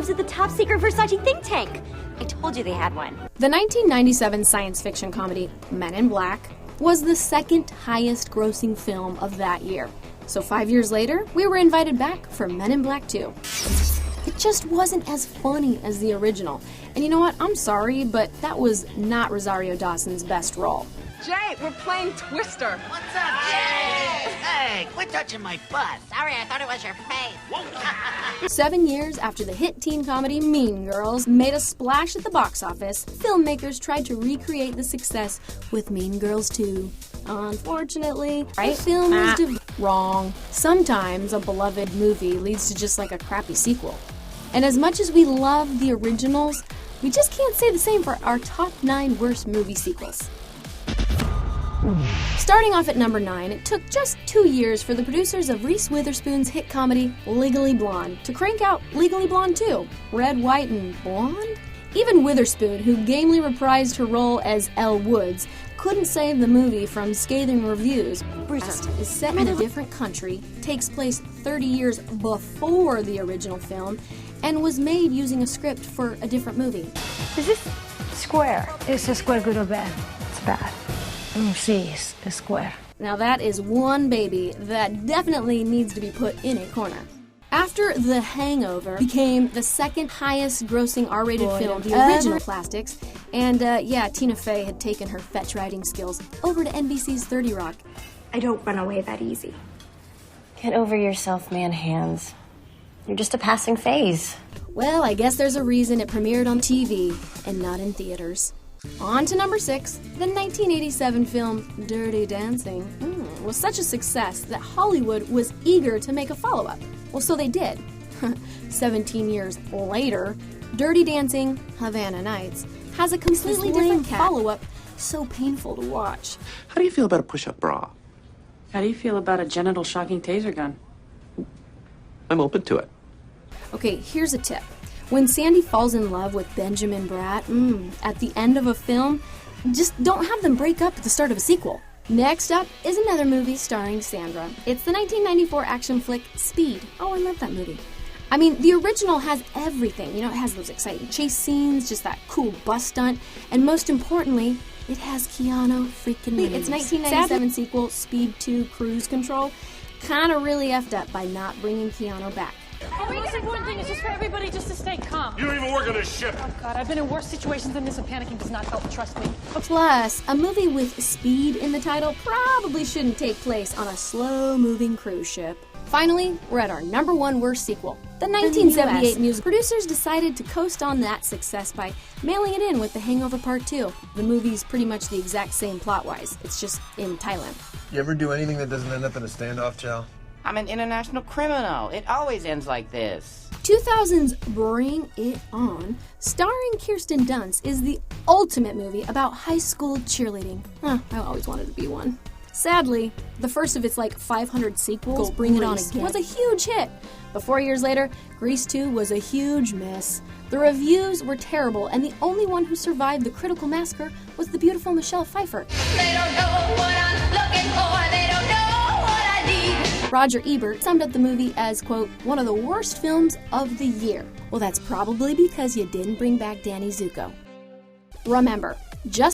lives at the top-secret Versace think tank. I told you they had one. The 1997 science fiction comedy Men in Black was the second highest grossing film of that year. So 5 years later, we were invited back for Men in Black 2. It just wasn't as funny as the original. And you know what? I'm sorry, but that was not Rosario Dawson's best role. Jay, we're playing Twister. What's up, Jay? Hey, quit touching my butt. Sorry, I thought it was your face. 7 years after the hit teen comedy Mean Girls made a splash at the box office, filmmakers tried to recreate the success with Mean Girls 2. Unfortunately, the film was wrong. Sometimes a beloved movie leads to just like a crappy sequel. And as much as we love the originals, we just can't say the same for our top 9 worst movie sequels. Starting off at number 9, it took just 2 years for the producers of Reese Witherspoon's hit comedy Legally Blonde to crank out Legally Blonde 2, Red, White, and Blonde? Even Witherspoon, who gamely reprised her role as Elle Woods, couldn't save the movie from scathing reviews. Bruce is set in a different country, takes place 30 years before the original film, and was made using a script for a different movie. Is this square? Is the square good or bad? It's bad. See, it's square. Now that is one baby that definitely needs to be put in a corner. After The Hangover became the second highest grossing R-rated film, the original Plastics, and Tina Fey had taken her fetch writing skills over to NBC's 30 Rock. I don't run away that easy. Get over yourself, man hands. You're just a passing phase. Well, I guess there's a reason it premiered on TV and not in theaters. On to number 6, the 1987 film Dirty Dancing was such a success that Hollywood was eager to make a follow-up. Well, so they did. 17 years later, Dirty Dancing, Havana Nights, has a completely different follow-up, so painful to watch. How do you feel about a push-up bra? How do you feel about a genital shocking taser gun? I'm open to it. Okay, here's a tip. When Sandy falls in love with Benjamin Bratt, at the end of a film, just don't have them break up at the start of a sequel. Next up is another movie starring Sandra. It's the 1994 action flick Speed. Oh, I love that movie. I mean, the original has everything. You know, it has those exciting chase scenes, just that cool bus stunt, and most importantly, it has Keanu freaking Reeves. Its 1997 sequel, Speed 2 Cruise Control, kind of really effed up by not bringing Keanu back. The most important thing is just for everybody just to stay calm. You don't even work on this ship. Oh, God, I've been in worse situations than this, and panicking does not help, trust me. Plus, a movie with speed in the title probably shouldn't take place on a slow-moving cruise ship. Finally, we're at our number 1 worst sequel. The 1978 musical. Producers decided to coast on that success by mailing it in with The Hangover Part 2. The movie's pretty much the exact same plot-wise. It's just in Thailand. You ever do anything that doesn't end up in a standoff, Chow? I'm an international criminal. It always ends like this. 2000's Bring It On, starring Kirsten Dunst, is the ultimate movie about high school cheerleading. I always wanted to be one. Sadly, the first of its 500 sequels, Bring It On Again, was a huge hit. But 4 years later, Grease 2 was a huge miss. The reviews were terrible, and the only one who survived the critical massacre was the beautiful Michelle Pfeiffer. They don't know what I'm looking for, they don't know what I need. Roger Ebert summed up the movie as, quote, one of the worst films of the year. Well, that's probably because you didn't bring back Danny Zuko. Remember, just